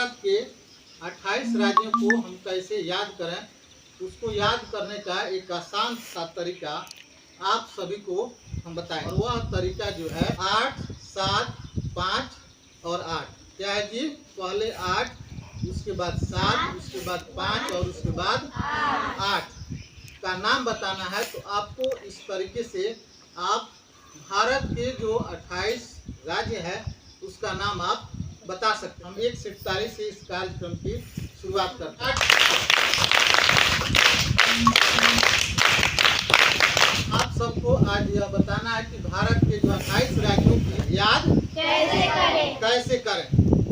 भारत के 28 राज्यों को हम कैसे याद करें, उसको याद करने का एक आसान सा तरीका आप सभी को हम बताएं। और वह तरीका जो है 8, 7, 5 और 8। क्या है जी? पहले 8, उसके बाद 7, उसके बाद 5 और उसके बाद 8 का नाम बताना है। तो आपको इस तरीके से आप भारत के जो 28 राज्य है उसका नाम आप बता सकते हैं। हम 1 से 41 से इस कार्यक्रम की शुरुआत करते हैं। आप सबको आज यह बताना है कि भारत के जो 28 राज्यों की याद कैसे करें।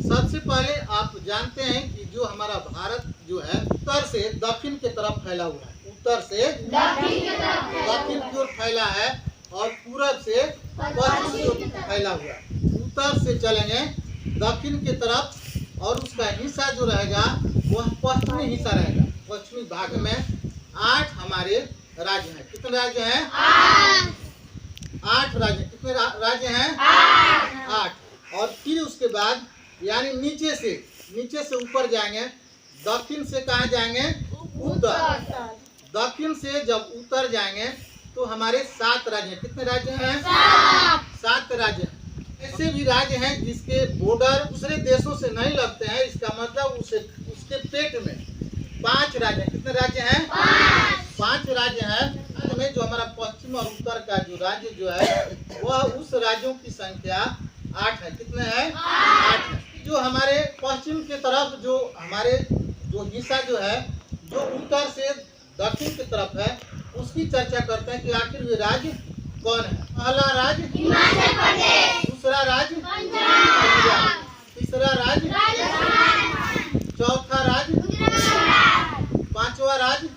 सबसे पहले आप जानते हैं कि जो हमारा भारत जो है उत्तर से दक्षिण की तरफ फैला हुआ है। उत्तर से दक्षिण की ओर फैला है और पूरब से पश्चिम की ओर फैला हुआ है। उत्तर से चलेंगे दक्षिण की तरफ और उसका हिस्सा जो रहेगा वह पश्चिमी हिस्सा रहेगा। पश्चिमी भाग में 8 हमारे राज्य हैं। कितने राज्य हैं? 8 राज्य। कितने राज्य हैं? 8। और फिर उसके बाद यानी नीचे से ऊपर जाएंगे। दक्षिण से कहाँ जाएंगे? उत्तर। दक्षिण से जब उत्तर जाएंगे तो हमारे 7 राज्य हैं। कितने राज्य हैं? 7 राज्य हैं। ऐसे भी राज्य हैं जिसके बॉर्डर दूसरे देशों से नहीं लगते हैं। इसका मतलब उसके पेट में 5 राज्य हैं। कितने राज्य हैं? 5 राज्य हैं। में जो हमारा पश्चिम और उत्तर का जो राज्य जो है वह उस राज्यों की संख्या 8 है। कितने हैं? 8 है। जो हमारे पश्चिम की तरफ जो हमारे जो हिस्सा जो है जो उत्तर से दक्षिण की तरफ है उसकी चर्चा करते हैं कि आखिर वे राज्य कौन है। पहला राज्य हिमाचल प्रदेश, दूसरा राज्य पंजाब, तीसरा राज्य राजस्थान, चौथा राज्य गुजरात, पांचवा राज्य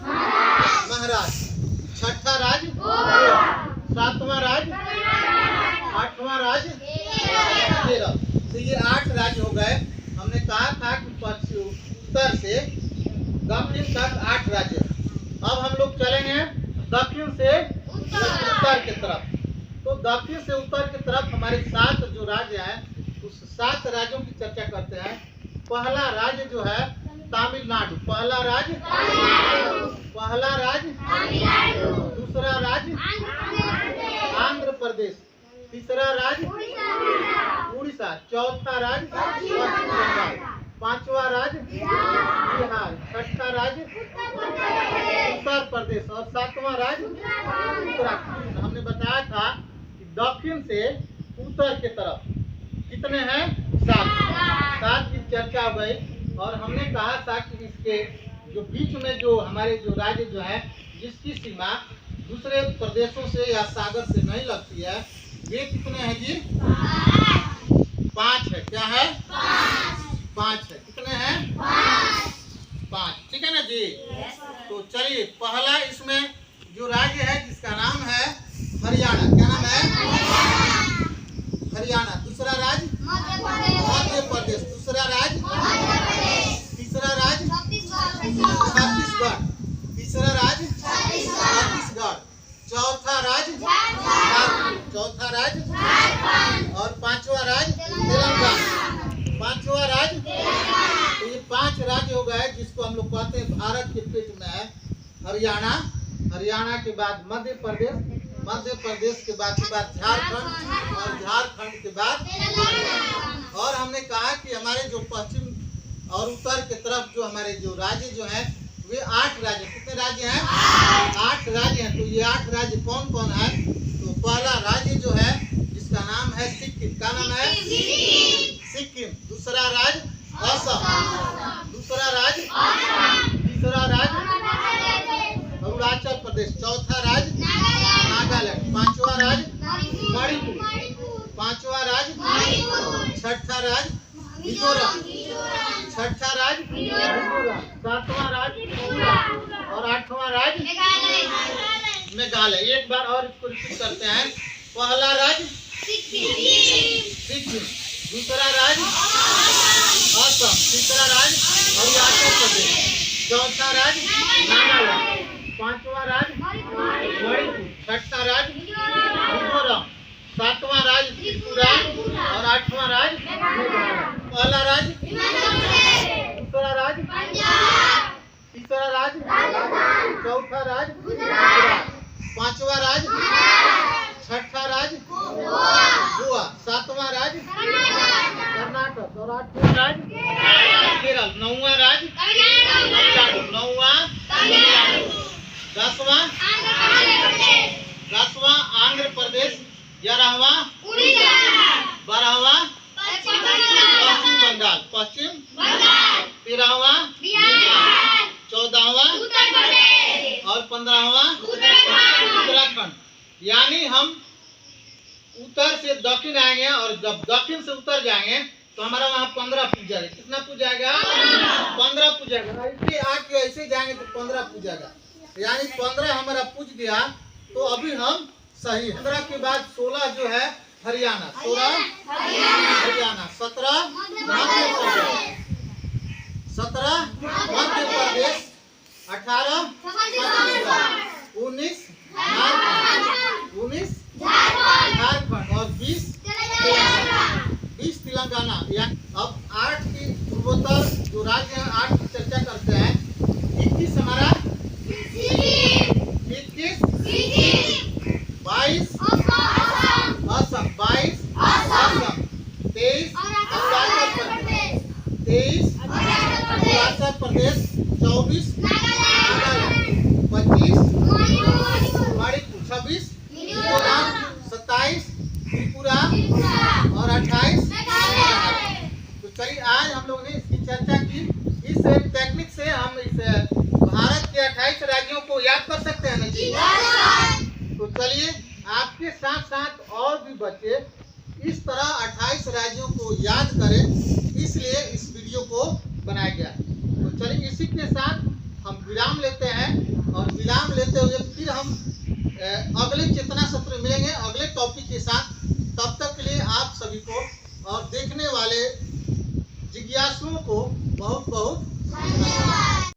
महाराष्ट्र, छठा राज्य गोवा, सातवां राज्य, आठवां राज्य केरल। तो ये 8 राज्य हो गए। हमने कहा था कि पश्चिम उत्तर से दक्षिण तक 8 राज्य। अब हम लोग चलेंगे दक्षिण से उत्तर की तरफ। तो दक्षिण से उत्तर की तरफ हमारे 7 जो राज्य हैं उस 7 राज्यों की चर्चा करते हैं। पहला राज्य जो है तमिलनाडु। पहला राज्य दूसरा राज्य आंध्र प्रदेश, तीसरा राज्य उड़ीसा, चौथा राज्य पश्चिम बंगाल, पांचवा राज्य बिहार, छठा राज्य उत्तर प्रदेश और सातवां राज्य उत्तराखंड। हमने बताया था कि दक्षिण से उत्तर की तरफ कितने हैं? 7 की चर्चा हो गई। और हमने कहा था कि इसके जो बीच में जो हमारे जो राज्य जो है जिसकी सीमा दूसरे प्रदेशों से या सागर से नहीं लगती है वे कितने हैं जी? 5 है। क्या है? 5 है। कितने हैं? 5। ठीक है ना जी? तो चलिए पहला इसमें जो राज्य है जिसका नाम है हरियाणा। क्या नाम है? हरियाणा। दूसरा राज्य मध्य प्रदेश, दूसरा राज्य तीसरा राज्य छत्तीसगढ़, तीसरा राज्य छत्तीसगढ़, चौथा राज्य झारखंड, चौथा राज्य और पांचवा राज्य तेलंगाना, पांचवा राज्य। तो ये 5 राज्य हो गए जिसको हम लोग कहते हैं भारत के पेट में है हरियाणा। हरियाणा के बाद मध्य प्रदेश, मध्य प्रदेश के बाद झारखंड और झारखंड के बाद। और हमने कहा कि हमारे जो पश्चिम और उत्तर की तरफ जो हमारे जो राज्य जो है वे 8 राज्य। कितने राज्य हैं? 8 राज्य हैं। तो ये 8 राज्य कौन कौन है? तो पहला राज्य जो है जिसका नाम है सिक्किम। क्या नाम है? सिक्किम। दूसरा राज्य असम, दूसरा राज्य, तीसरा राज्य अरुणाचल प्रदेश, चौथा राज्य नागालैंड, पांचवा राज्य मणिपुर, पांचवा राज्य, छठा राज्य मिजोरम, छठा राज्य मिजोरम, सातवां राज्य और 8वां राज्य मेघालय। एक बार और इसको रिपीट करते हैं। पहला राज्य सिक्किम, दूसरा राज्य असम, तीसरा राज्य अरुणाचल प्रदेश, चौथा राज्य नागालैंड, पांचवा राज्य मणिपुर, छठा राज्य मिजोरम, सातवां राज्य त्रिपुरा और 8वां राज्य। पहला राज्य केरल। 9वां राज्य तमिलनाडु। 9वां 10वां आंध्र प्रदेश। 11वां 12वां पश्चिम बंगाल। 13वां 14वां और 15वां उत्तराखंड। यानी हम उत्तर से दक्षिण आएंगे और जब दक्षिण से उत्तर जाएंगे तो हमारा वहाँ 15 पूज जाएगा। कितना पूज जाएगा? 15 पूज जाएगा। ऐसे आके ऐसे जाएंगे तो 15 पूज जाएगा। यानी 15 हमारा पूज गया तो अभी हम सही है। 15 के बाद 16 जो है हरियाणा। 16 हरियाणा। 17 मध्य प्रदेश। 17 मध्य प्रदेश। 18 19 झारखंड और 20 तेलंगाना। अब 8 की पूर्वोत्तर जो राज्य है 8 की चर्चा करते हैं। 21 हमारा 21 22 असम। 22 असम। 23 अरुणाचल प्रदेश। 23 अरुणाचल प्रदेश। 24 नागालैंड। 25 मणिपुर। 26 मिजोरम। 27 त्रिपुरा और 28 तो चलिए आज हम लोग ने इसकी चर्चा की। इस टेक्निक से हम इस भारत के 28 राज्यों को याद कर सकते हैं ना जी? तो चलिए आपके साथ साथ और भी बच्चे इस तरह 28 राज्यों को याद करें, इसलिए इस वीडियो को बनाया गया। तो चलिए इसी के साथ हम विराम लेते हैं और विराम लेते हुए फिर हम अगले चेतना सत्र मिलेंगे अगले टॉपिक के साथ। तब तक के लिए आप सभी को और देखने वाले जिज्ञासुओं को बहुत बहुत धन्यवाद।